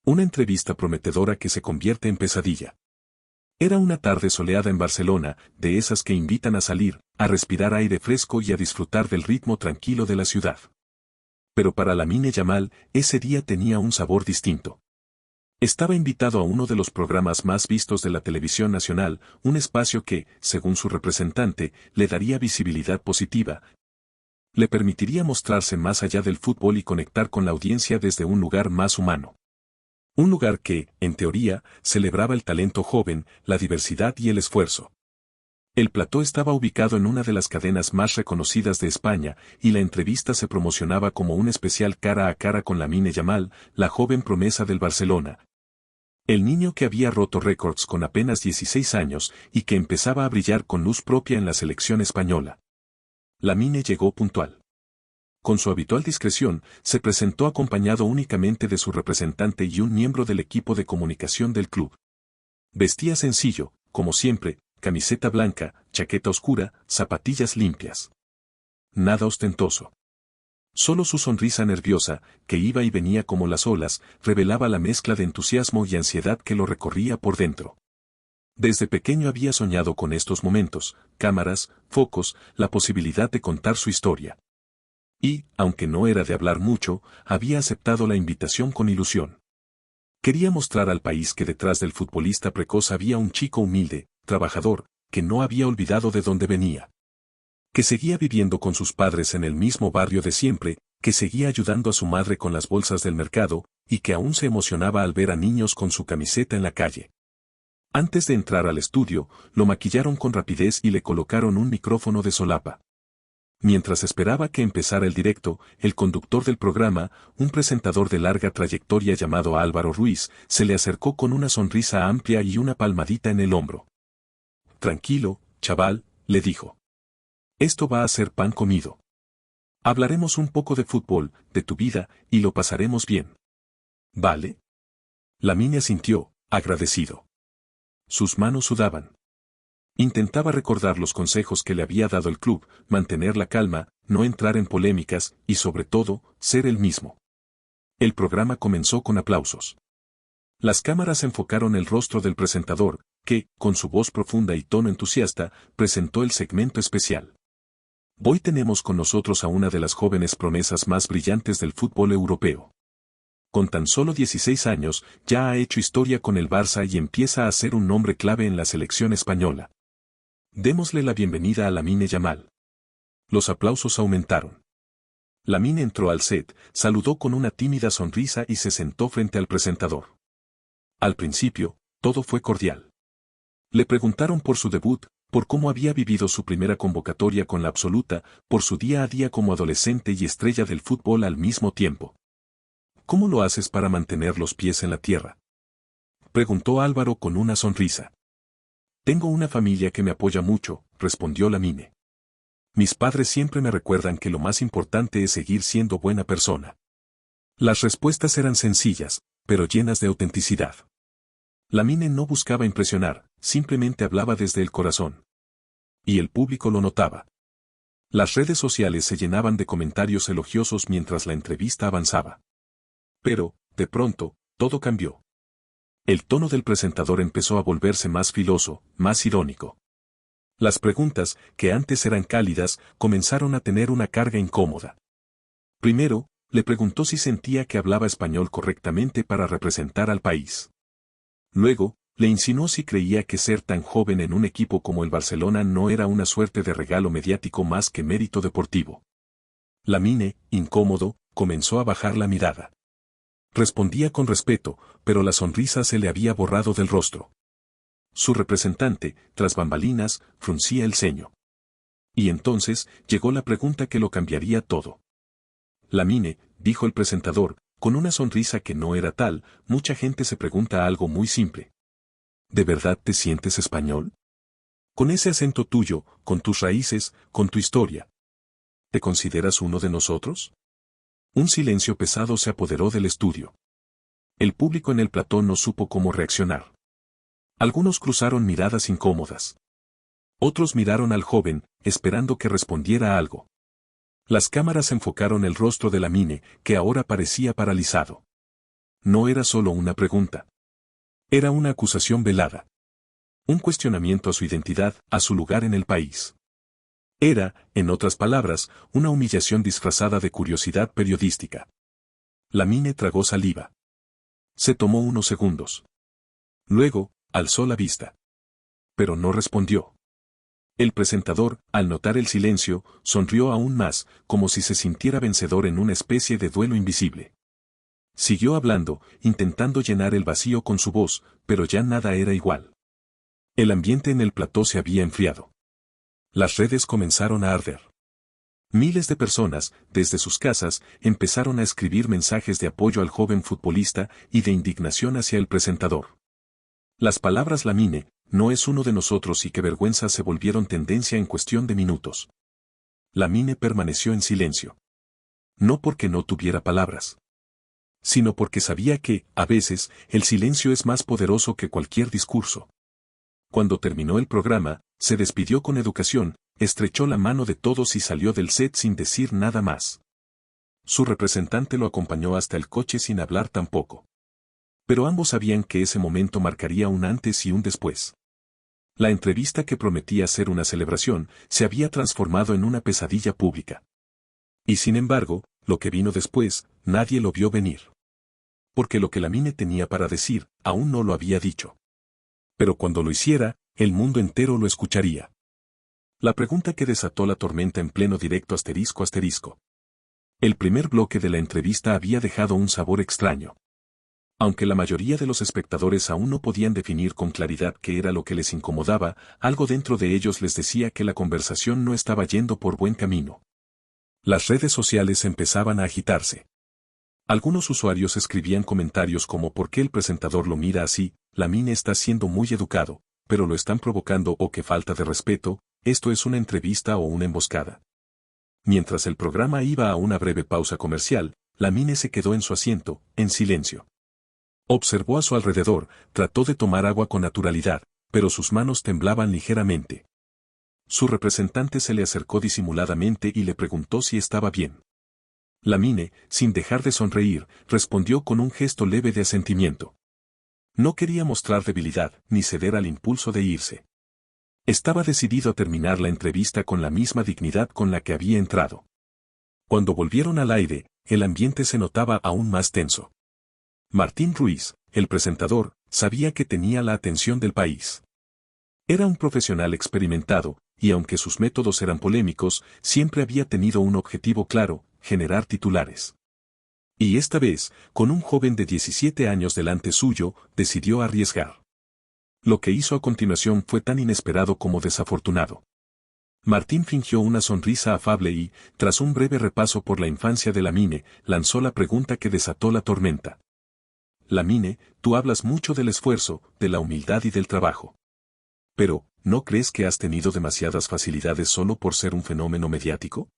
Una entrevista prometedora que se convierte en pesadilla. Era una tarde soleada en Barcelona, de esas que invitan a salir, a respirar aire fresco y a disfrutar del ritmo tranquilo de la ciudad. Pero para Lamine Yamal, ese día tenía un sabor distinto. Estaba invitado a uno de los programas más vistos de la televisión nacional, un espacio que, según su representante, le daría visibilidad positiva. Le permitiría mostrarse más allá del fútbol y conectar con la audiencia desde un lugar más humano. Un lugar que, en teoría, celebraba el talento joven, la diversidad y el esfuerzo. El plató estaba ubicado en una de las cadenas más reconocidas de España, y la entrevista se promocionaba como un especial cara a cara con Lamine Yamal, la joven promesa del Barcelona. El niño que había roto récords con apenas 16 años y que empezaba a brillar con luz propia en la selección española. Lamine llegó puntual. Con su habitual discreción, se presentó acompañado únicamente de su representante y un miembro del equipo de comunicación del club. Vestía sencillo, como siempre, camiseta blanca, chaqueta oscura, zapatillas limpias. Nada ostentoso. Solo su sonrisa nerviosa, que iba y venía como las olas, revelaba la mezcla de entusiasmo y ansiedad que lo recorría por dentro. Desde pequeño había soñado con estos momentos, cámaras, focos, la posibilidad de contar su historia. Y, aunque no era de hablar mucho, había aceptado la invitación con ilusión. Quería mostrar al país que detrás del futbolista precoz había un chico humilde, trabajador, que no había olvidado de dónde venía. Que seguía viviendo con sus padres en el mismo barrio de siempre, que seguía ayudando a su madre con las bolsas del mercado, y que aún se emocionaba al ver a niños con su camiseta en la calle. Antes de entrar al estudio, lo maquillaron con rapidez y le colocaron un micrófono de solapa. Mientras esperaba que empezara el directo, el conductor del programa, un presentador de larga trayectoria llamado Álvaro Ruiz, se le acercó con una sonrisa amplia y una palmadita en el hombro. «Tranquilo, chaval», le dijo. «Esto va a ser pan comido. Hablaremos un poco de fútbol, de tu vida, y lo pasaremos bien. ¿Vale?» Lamine asintió, agradecido. Sus manos sudaban. Intentaba recordar los consejos que le había dado el club, mantener la calma, no entrar en polémicas, y sobre todo, ser el mismo. El programa comenzó con aplausos. Las cámaras enfocaron el rostro del presentador, que, con su voz profunda y tono entusiasta, presentó el segmento especial. Hoy tenemos con nosotros a una de las jóvenes promesas más brillantes del fútbol europeo. Con tan solo 16 años, ya ha hecho historia con el Barça y empieza a ser un nombre clave en la selección española. Démosle la bienvenida a Lamine Yamal. Los aplausos aumentaron. Lamine entró al set, saludó con una tímida sonrisa y se sentó frente al presentador. Al principio, todo fue cordial. Le preguntaron por su debut, por cómo había vivido su primera convocatoria con la absoluta, por su día a día como adolescente y estrella del fútbol al mismo tiempo. ¿Cómo lo haces para mantener los pies en la tierra?, preguntó Álvaro con una sonrisa. Tengo una familia que me apoya mucho, respondió Lamine. Mis padres siempre me recuerdan que lo más importante es seguir siendo buena persona. Las respuestas eran sencillas, pero llenas de autenticidad. Lamine no buscaba impresionar, simplemente hablaba desde el corazón. Y el público lo notaba. Las redes sociales se llenaban de comentarios elogiosos mientras la entrevista avanzaba. Pero, de pronto, todo cambió. El tono del presentador empezó a volverse más filoso, más irónico. Las preguntas, que antes eran cálidas, comenzaron a tener una carga incómoda. Primero, le preguntó si sentía que hablaba español correctamente para representar al país. Luego, le insinuó si creía que ser tan joven en un equipo como el Barcelona no era una suerte de regalo mediático más que mérito deportivo. Lamine, incómodo, comenzó a bajar la mirada. Respondía con respeto, pero la sonrisa se le había borrado del rostro. Su representante, tras bambalinas, fruncía el ceño. Y entonces, llegó la pregunta que lo cambiaría todo. Lamine, dijo el presentador, con una sonrisa que no era tal, mucha gente se pregunta algo muy simple. ¿De verdad te sientes español? Con ese acento tuyo, con tus raíces, con tu historia. ¿Te consideras uno de nosotros? Un silencio pesado se apoderó del estudio. El público en el plató no supo cómo reaccionar. Algunos cruzaron miradas incómodas. Otros miraron al joven, esperando que respondiera algo. Las cámaras enfocaron el rostro de Lamine, que ahora parecía paralizado. no era solo una pregunta. Era una acusación velada. Un cuestionamiento a su identidad, a su lugar en el país. Era, en otras palabras, una humillación disfrazada de curiosidad periodística. Lamine tragó saliva. Se tomó unos segundos. Luego, alzó la vista. Pero no respondió. El presentador, al notar el silencio, sonrió aún más, como si se sintiera vencedor en una especie de duelo invisible. Siguió hablando, intentando llenar el vacío con su voz, pero ya nada era igual. El ambiente en el plató se había enfriado. Las redes comenzaron a arder. Miles de personas, desde sus casas, empezaron a escribir mensajes de apoyo al joven futbolista y de indignación hacia el presentador. Las palabras Lamine, no es uno de nosotros y qué vergüenza se volvieron tendencia en cuestión de minutos. Lamine permaneció en silencio. No porque no tuviera palabras, sino porque sabía que, a veces, el silencio es más poderoso que cualquier discurso. Cuando terminó el programa, se despidió con educación, estrechó la mano de todos y salió del set sin decir nada más. Su representante lo acompañó hasta el coche sin hablar tampoco. Pero ambos sabían que ese momento marcaría un antes y un después. La entrevista que prometía ser una celebración, se había transformado en una pesadilla pública. Y sin embargo, lo que vino después, nadie lo vio venir. Porque lo que Lamine tenía para decir, aún no lo había dicho. Pero cuando lo hiciera, el mundo entero lo escucharía. La pregunta que desató la tormenta en pleno directo ***. El primer bloque de la entrevista había dejado un sabor extraño. Aunque la mayoría de los espectadores aún no podían definir con claridad qué era lo que les incomodaba, algo dentro de ellos les decía que la conversación no estaba yendo por buen camino. Las redes sociales empezaban a agitarse. Algunos usuarios escribían comentarios como ¿por qué el presentador lo mira así? Lamine está siendo muy educado, pero lo están provocando o qué falta de respeto, esto es una entrevista o una emboscada. Mientras el programa iba a una breve pausa comercial, Lamine se quedó en su asiento, en silencio. Observó a su alrededor, trató de tomar agua con naturalidad, pero sus manos temblaban ligeramente. Su representante se le acercó disimuladamente y le preguntó si estaba bien. Lamine, sin dejar de sonreír, respondió con un gesto leve de asentimiento. No quería mostrar debilidad, ni ceder al impulso de irse. Estaba decidido a terminar la entrevista con la misma dignidad con la que había entrado. Cuando volvieron al aire, el ambiente se notaba aún más tenso. Martín Ruiz, el presentador, sabía que tenía la atención del país. Era un profesional experimentado, y aunque sus métodos eran polémicos, siempre había tenido un objetivo claro: generar titulares. Y esta vez, con un joven de 17 años delante suyo, decidió arriesgar. Lo que hizo a continuación fue tan inesperado como desafortunado. Martín fingió una sonrisa afable y, tras un breve repaso por la infancia de Lamine, lanzó la pregunta que desató la tormenta. Lamine, tú hablas mucho del esfuerzo, de la humildad y del trabajo. Pero, ¿no crees que has tenido demasiadas facilidades solo por ser un fenómeno mediático?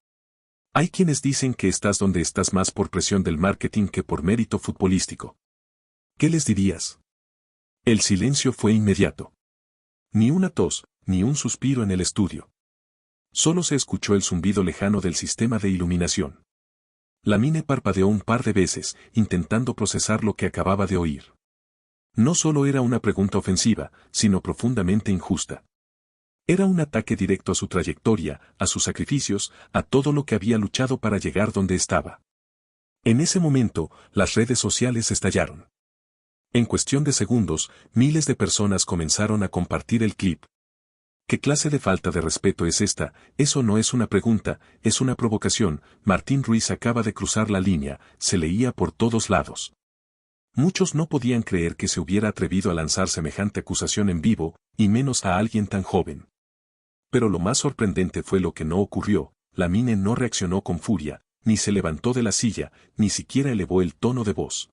Hay quienes dicen que estás donde estás más por presión del marketing que por mérito futbolístico. ¿Qué les dirías? El silencio fue inmediato. Ni una tos, ni un suspiro en el estudio. Solo se escuchó el zumbido lejano del sistema de iluminación. Lamine parpadeó un par de veces, intentando procesar lo que acababa de oír. No solo era una pregunta ofensiva, sino profundamente injusta. Era un ataque directo a su trayectoria, a sus sacrificios, a todo lo que había luchado para llegar donde estaba. En ese momento, las redes sociales estallaron. En cuestión de segundos, miles de personas comenzaron a compartir el clip. ¿Qué clase de falta de respeto es esta? Eso no es una pregunta, es una provocación. Martín Ruiz acaba de cruzar la línea, se leía por todos lados. Muchos no podían creer que se hubiera atrevido a lanzar semejante acusación en vivo, y menos a alguien tan joven. Pero lo más sorprendente fue lo que no ocurrió. Lamine no reaccionó con furia, ni se levantó de la silla, ni siquiera elevó el tono de voz.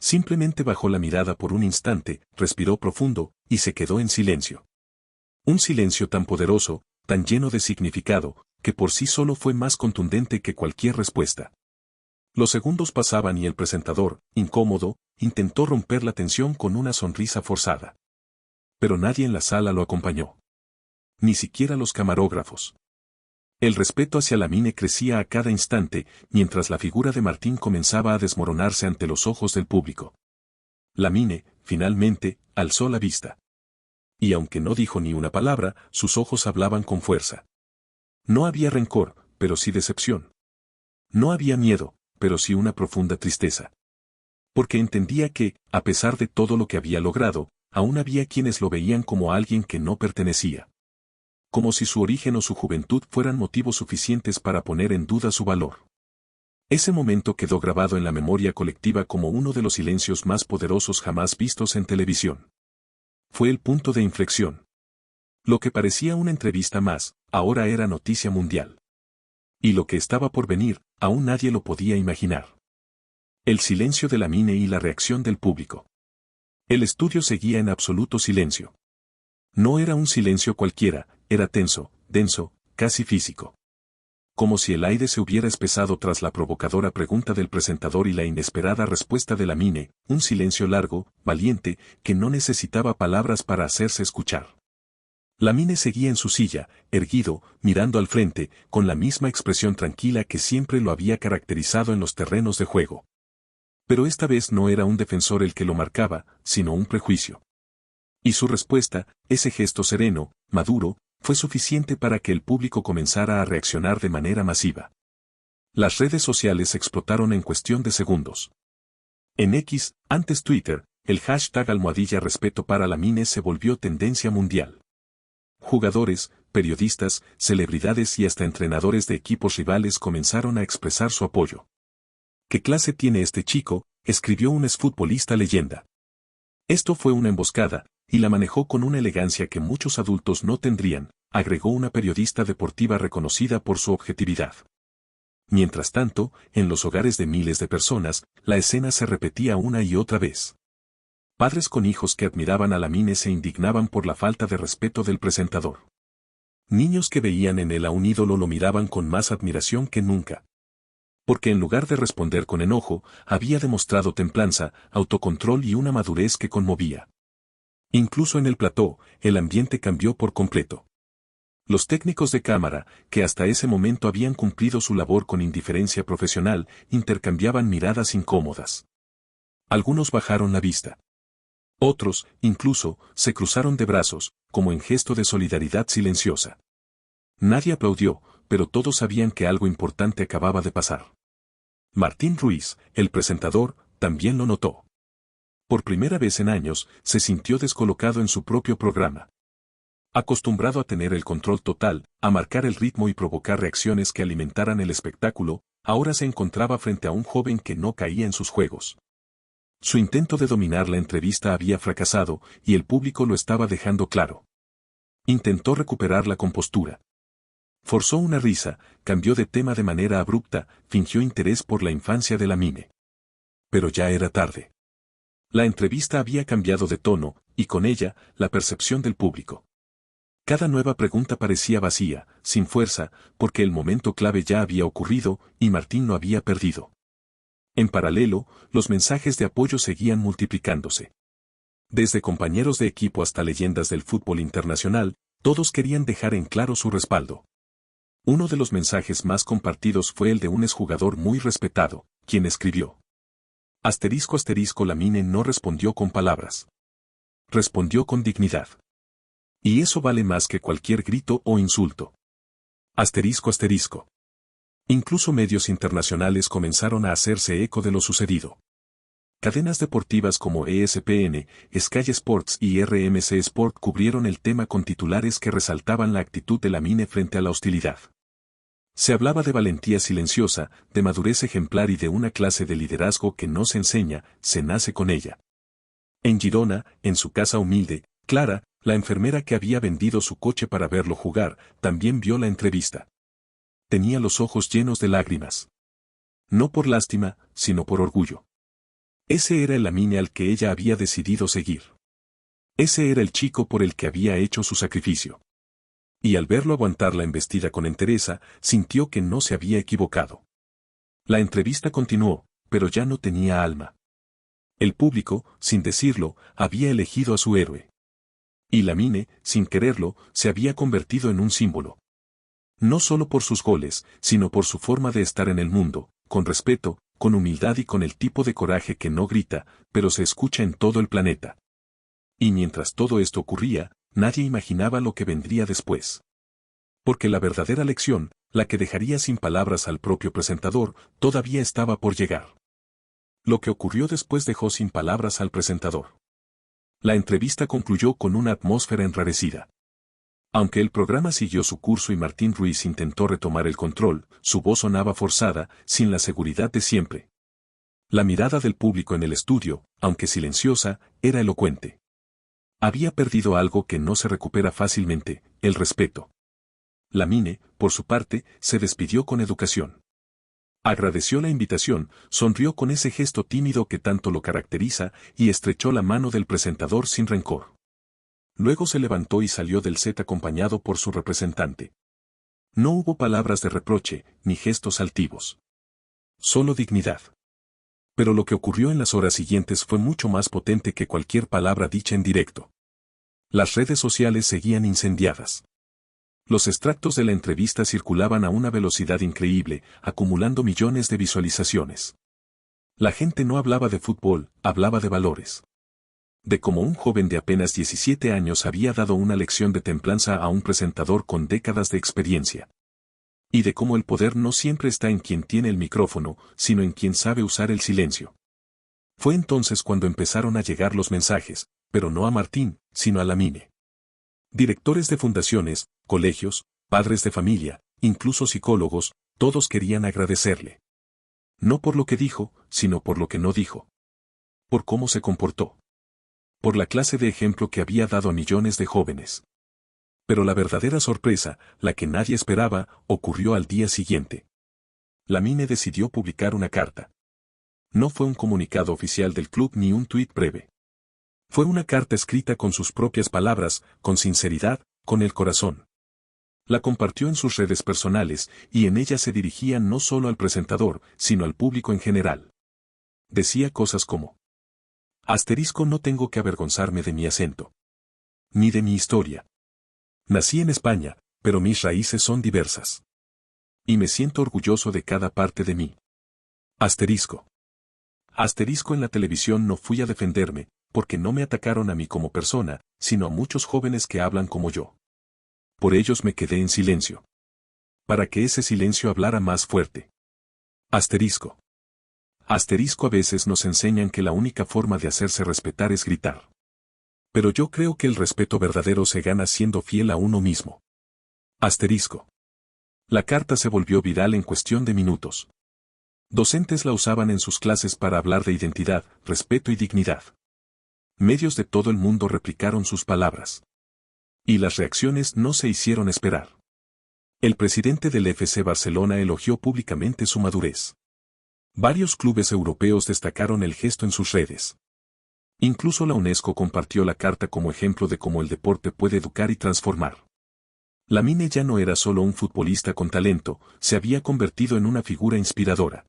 Simplemente bajó la mirada por un instante, respiró profundo, y se quedó en silencio. Un silencio tan poderoso, tan lleno de significado, que por sí solo fue más contundente que cualquier respuesta. Los segundos pasaban y el presentador, incómodo, intentó romper la tensión con una sonrisa forzada. Pero nadie en la sala lo acompañó. Ni siquiera los camarógrafos. El respeto hacia Lamine crecía a cada instante, mientras la figura de Martín comenzaba a desmoronarse ante los ojos del público. Lamine, finalmente, alzó la vista. Y aunque no dijo ni una palabra, sus ojos hablaban con fuerza. No había rencor, pero sí decepción. No había miedo, pero sí una profunda tristeza. Porque entendía que, a pesar de todo lo que había logrado, aún había quienes lo veían como alguien que no pertenecía. Como si su origen o su juventud fueran motivos suficientes para poner en duda su valor. Ese momento quedó grabado en la memoria colectiva como uno de los silencios más poderosos jamás vistos en televisión. Fue el punto de inflexión. Lo que parecía una entrevista más, ahora era noticia mundial. Y lo que estaba por venir, aún nadie lo podía imaginar. El silencio de Lamine y la reacción del público. El estudio seguía en absoluto silencio. No era un silencio cualquiera, era tenso, denso, casi físico. Como si el aire se hubiera espesado tras la provocadora pregunta del presentador y la inesperada respuesta de Lamine, un silencio largo, valiente, que no necesitaba palabras para hacerse escuchar. Lamine seguía en su silla, erguido, mirando al frente, con la misma expresión tranquila que siempre lo había caracterizado en los terrenos de juego. Pero esta vez no era un defensor el que lo marcaba, sino un prejuicio. Y su respuesta, ese gesto sereno, maduro, fue suficiente para que el público comenzara a reaccionar de manera masiva. Las redes sociales explotaron en cuestión de segundos. En X, antes Twitter, el hashtag #respeto para Lamine se volvió tendencia mundial. Jugadores, periodistas, celebridades y hasta entrenadores de equipos rivales comenzaron a expresar su apoyo. ¿Qué clase tiene este chico?, escribió un exfutbolista leyenda. Esto fue una emboscada, y la manejó con una elegancia que muchos adultos no tendrían, agregó una periodista deportiva reconocida por su objetividad. Mientras tanto, en los hogares de miles de personas, la escena se repetía una y otra vez. Padres con hijos que admiraban a Lamine se indignaban por la falta de respeto del presentador. Niños que veían en él a un ídolo lo miraban con más admiración que nunca. Porque en lugar de responder con enojo, había demostrado templanza, autocontrol y una madurez que conmovía. Incluso en el plató, el ambiente cambió por completo. Los técnicos de cámara, que hasta ese momento habían cumplido su labor con indiferencia profesional, intercambiaban miradas incómodas. Algunos bajaron la vista. Otros, incluso, se cruzaron de brazos, como en gesto de solidaridad silenciosa. Nadie aplaudió, pero todos sabían que algo importante acababa de pasar. Martín Ruiz, el presentador, también lo notó. Por primera vez en años, se sintió descolocado en su propio programa. Acostumbrado a tener el control total, a marcar el ritmo y provocar reacciones que alimentaran el espectáculo, ahora se encontraba frente a un joven que no caía en sus juegos. Su intento de dominar la entrevista había fracasado, y el público lo estaba dejando claro. Intentó recuperar la compostura. Forzó una risa, cambió de tema de manera abrupta, fingió interés por la infancia de Lamine. Pero ya era tarde. La entrevista había cambiado de tono, y con ella, la percepción del público. Cada nueva pregunta parecía vacía, sin fuerza, porque el momento clave ya había ocurrido, y Martín lo había perdido. En paralelo, los mensajes de apoyo seguían multiplicándose. Desde compañeros de equipo hasta leyendas del fútbol internacional, todos querían dejar en claro su respaldo. Uno de los mensajes más compartidos fue el de un exjugador muy respetado, quien escribió: Lamine no respondió con palabras. Respondió con dignidad. Y eso vale más que cualquier grito o insulto. Incluso medios internacionales comenzaron a hacerse eco de lo sucedido. Cadenas deportivas como ESPN, Sky Sports y RMC Sport cubrieron el tema con titulares que resaltaban la actitud de Lamine frente a la hostilidad. Se hablaba de valentía silenciosa, de madurez ejemplar y de una clase de liderazgo que no se enseña, se nace con ella. En Girona, en su casa humilde, Clara, la enfermera que había vendido su coche para verlo jugar, también vio la entrevista. Tenía los ojos llenos de lágrimas. No por lástima, sino por orgullo. Ese era el Lamine al que ella había decidido seguir. Ese era el chico por el que había hecho su sacrificio. Y al verlo aguantar la embestida con entereza, sintió que no se había equivocado. La entrevista continuó, pero ya no tenía alma. El público, sin decirlo, había elegido a su héroe. Y Lamine, sin quererlo, se había convertido en un símbolo. No solo por sus goles, sino por su forma de estar en el mundo, con respeto, con humildad y con el tipo de coraje que no grita, pero se escucha en todo el planeta. Y mientras todo esto ocurría, nadie imaginaba lo que vendría después. Porque la verdadera lección, la que dejaría sin palabras al propio presentador, todavía estaba por llegar. Lo que ocurrió después dejó sin palabras al presentador. La entrevista concluyó con una atmósfera enrarecida. Aunque el programa siguió su curso y Martín Ruiz intentó retomar el control, su voz sonaba forzada, sin la seguridad de siempre. La mirada del público en el estudio, aunque silenciosa, era elocuente. Había perdido algo que no se recupera fácilmente, el respeto. Lamine, por su parte, se despidió con educación. Agradeció la invitación, sonrió con ese gesto tímido que tanto lo caracteriza y estrechó la mano del presentador sin rencor. Luego se levantó y salió del set acompañado por su representante. No hubo palabras de reproche, ni gestos altivos. Solo dignidad. Pero lo que ocurrió en las horas siguientes fue mucho más potente que cualquier palabra dicha en directo. Las redes sociales seguían incendiadas. Los extractos de la entrevista circulaban a una velocidad increíble, acumulando millones de visualizaciones. La gente no hablaba de fútbol, hablaba de valores. De cómo un joven de apenas 17 años había dado una lección de templanza a un presentador con décadas de experiencia. Y de cómo el poder no siempre está en quien tiene el micrófono, sino en quien sabe usar el silencio. Fue entonces cuando empezaron a llegar los mensajes, pero no a Martín, sino a Lamine. Directores de fundaciones, colegios, padres de familia, incluso psicólogos, todos querían agradecerle. No por lo que dijo, sino por lo que no dijo. Por cómo se comportó. Por la clase de ejemplo que había dado a millones de jóvenes. Pero la verdadera sorpresa, la que nadie esperaba, ocurrió al día siguiente. Lamine decidió publicar una carta. No fue un comunicado oficial del club ni un tuit breve. Fue una carta escrita con sus propias palabras, con sinceridad, con el corazón. La compartió en sus redes personales, y en ella se dirigía no solo al presentador, sino al público en general. Decía cosas como: no tengo que avergonzarme de mi acento. Ni de mi historia. Nací en España, pero mis raíces son diversas. Y me siento orgulloso de cada parte de mí. Asterisco en la televisión no fui a defenderme, porque no me atacaron a mí como persona, sino a muchos jóvenes que hablan como yo. Por ellos me quedé en silencio. Para que ese silencio hablara más fuerte. Asterisco a veces nos enseñan que la única forma de hacerse respetar es gritar. Pero yo creo que el respeto verdadero se gana siendo fiel a uno mismo. Asterisco. La carta se volvió viral en cuestión de minutos. Docentes la usaban en sus clases para hablar de identidad, respeto y dignidad. Medios de todo el mundo replicaron sus palabras. Y las reacciones no se hicieron esperar. El presidente del FC Barcelona elogió públicamente su madurez. Varios clubes europeos destacaron el gesto en sus redes. Incluso la UNESCO compartió la carta como ejemplo de cómo el deporte puede educar y transformar. Lamine ya no era solo un futbolista con talento, se había convertido en una figura inspiradora.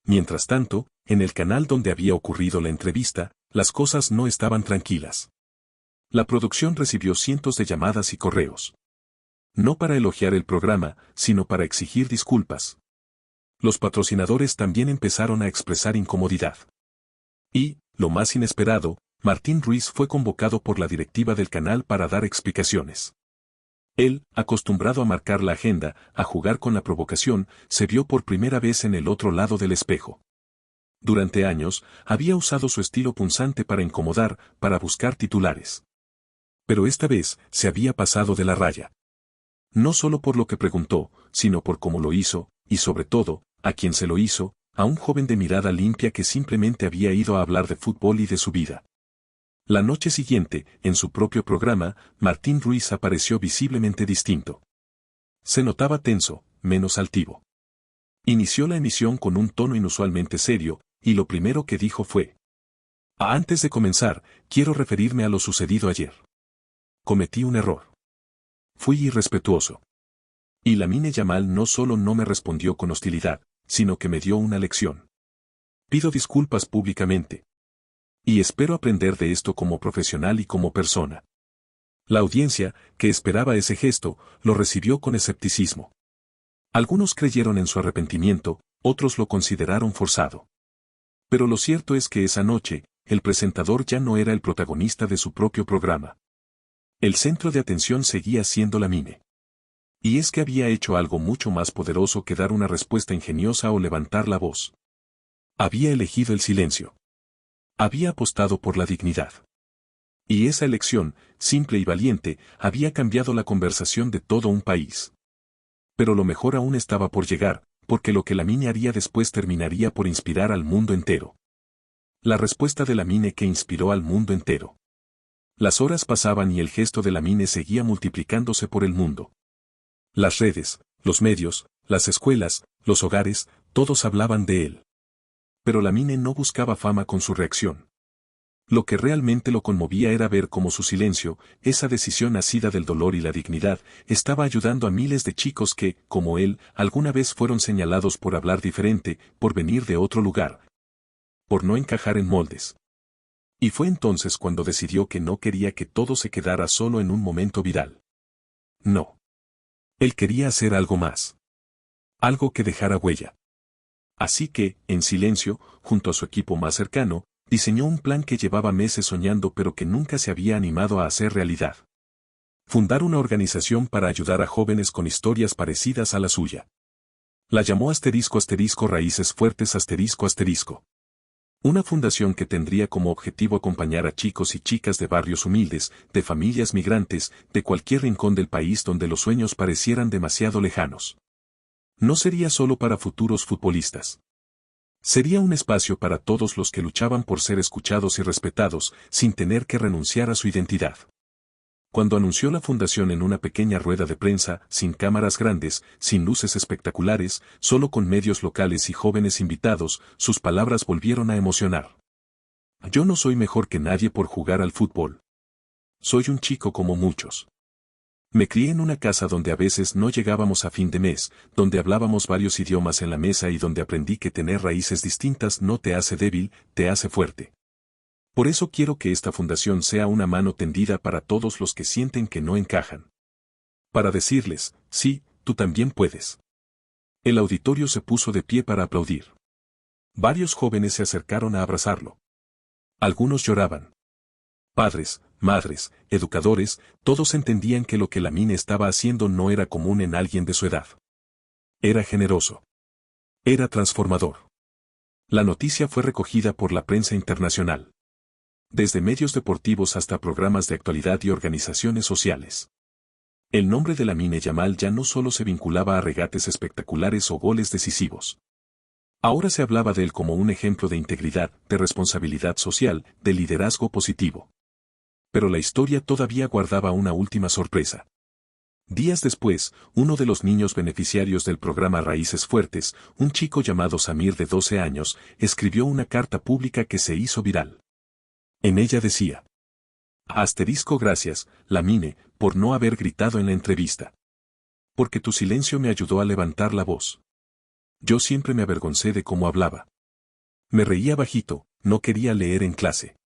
Mientras tanto, en el canal donde había ocurrido la entrevista, las cosas no estaban tranquilas. La producción recibió cientos de llamadas y correos. No para elogiar el programa, sino para exigir disculpas. Los patrocinadores también empezaron a expresar incomodidad. Y, lo más inesperado, Martín Ruiz fue convocado por la directiva del canal para dar explicaciones. Él, acostumbrado a marcar la agenda, a jugar con la provocación, se vio por primera vez en el otro lado del espejo. Durante años, había usado su estilo punzante para incomodar, para buscar titulares. Pero esta vez, se había pasado de la raya. No solo por lo que preguntó, sino por cómo lo hizo, y sobre todo, a quien se lo hizo, a un joven de mirada limpia que simplemente había ido a hablar de fútbol y de su vida. La noche siguiente, en su propio programa, Martín Ruiz apareció visiblemente distinto. Se notaba tenso, menos altivo. Inició la emisión con un tono inusualmente serio, y lo primero que dijo fue: Antes de comenzar, quiero referirme a lo sucedido ayer. Cometí un error. Fui irrespetuoso. Y Lamine Yamal no solo no me respondió con hostilidad, sino que me dio una lección. Pido disculpas públicamente. Y espero aprender de esto como profesional y como persona. La audiencia, que esperaba ese gesto, lo recibió con escepticismo. Algunos creyeron en su arrepentimiento, otros lo consideraron forzado. Pero lo cierto es que esa noche, el presentador ya no era el protagonista de su propio programa. El centro de atención seguía siendo Lamine. Y es que había hecho algo mucho más poderoso que dar una respuesta ingeniosa o levantar la voz. Había elegido el silencio. Había apostado por la dignidad. Y esa elección, simple y valiente, había cambiado la conversación de todo un país. Pero lo mejor aún estaba por llegar, porque lo que Lamine haría después terminaría por inspirar al mundo entero. La respuesta de Lamine que inspiró al mundo entero. Las horas pasaban y el gesto de Lamine seguía multiplicándose por el mundo. Las redes, los medios, las escuelas, los hogares, todos hablaban de él. Pero Lamine no buscaba fama con su reacción. Lo que realmente lo conmovía era ver cómo su silencio, esa decisión nacida del dolor y la dignidad, estaba ayudando a miles de chicos que, como él, alguna vez fueron señalados por hablar diferente, por venir de otro lugar, por no encajar en moldes. Y fue entonces cuando decidió que no quería que todo se quedara solo en un momento viral. No. Él quería hacer algo más. Algo que dejara huella. Así que, en silencio, junto a su equipo más cercano, diseñó un plan que llevaba meses soñando pero que nunca se había animado a hacer realidad. Fundar una organización para ayudar a jóvenes con historias parecidas a la suya. La llamó **Raíces Fuertes **. Una fundación que tendría como objetivo acompañar a chicos y chicas de barrios humildes, de familias migrantes, de cualquier rincón del país donde los sueños parecieran demasiado lejanos. No sería solo para futuros futbolistas. Sería un espacio para todos los que luchaban por ser escuchados y respetados, sin tener que renunciar a su identidad. Cuando anunció la fundación en una pequeña rueda de prensa, sin cámaras grandes, sin luces espectaculares, solo con medios locales y jóvenes invitados, sus palabras volvieron a emocionar. Yo no soy mejor que nadie por jugar al fútbol. Soy un chico como muchos. Me crié en una casa donde a veces no llegábamos a fin de mes, donde hablábamos varios idiomas en la mesa y donde aprendí que tener raíces distintas no te hace débil, te hace fuerte. Por eso quiero que esta fundación sea una mano tendida para todos los que sienten que no encajan. Para decirles, sí, tú también puedes. El auditorio se puso de pie para aplaudir. Varios jóvenes se acercaron a abrazarlo. Algunos lloraban. Padres, madres, educadores, todos entendían que lo que Lamine estaba haciendo no era común en alguien de su edad. Era generoso. Era transformador. La noticia fue recogida por la prensa internacional. Desde medios deportivos hasta programas de actualidad y organizaciones sociales. El nombre de Lamine Yamal ya no solo se vinculaba a regates espectaculares o goles decisivos. Ahora se hablaba de él como un ejemplo de integridad, de responsabilidad social, de liderazgo positivo. Pero la historia todavía guardaba una última sorpresa. Días después, uno de los niños beneficiarios del programa Raíces Fuertes, un chico llamado Samir de 12 años, escribió una carta pública que se hizo viral. En ella decía: **Gracias, Lamine, por no haber gritado en la entrevista. Porque tu silencio me ayudó a levantar la voz. Yo siempre me avergoncé de cómo hablaba. Me reía bajito, no quería leer en clase.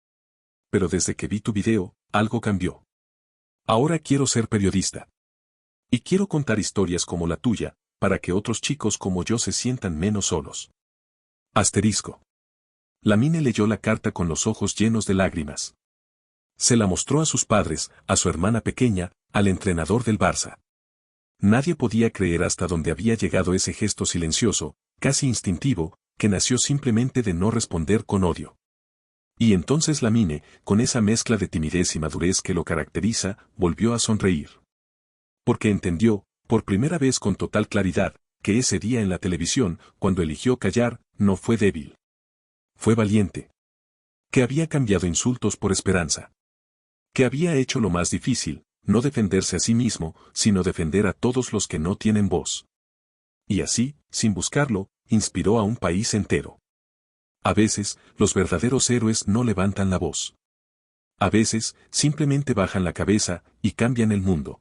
Pero desde que vi tu video, algo cambió. Ahora quiero ser periodista. Y quiero contar historias como la tuya, para que otros chicos como yo se sientan menos solos. Lamine leyó la carta con los ojos llenos de lágrimas. Se la mostró a sus padres, a su hermana pequeña, al entrenador del Barça. Nadie podía creer hasta dónde había llegado ese gesto silencioso, casi instintivo, que nació simplemente de no responder con odio. Y entonces Lamine, con esa mezcla de timidez y madurez que lo caracteriza, volvió a sonreír. Porque entendió, por primera vez con total claridad, que ese día en la televisión, cuando eligió callar, no fue débil. Fue valiente. Que había cambiado insultos por esperanza. Que había hecho lo más difícil, no defenderse a sí mismo, sino defender a todos los que no tienen voz. Y así, sin buscarlo, inspiró a un país entero. A veces, los verdaderos héroes no levantan la voz. A veces, simplemente bajan la cabeza y cambian el mundo.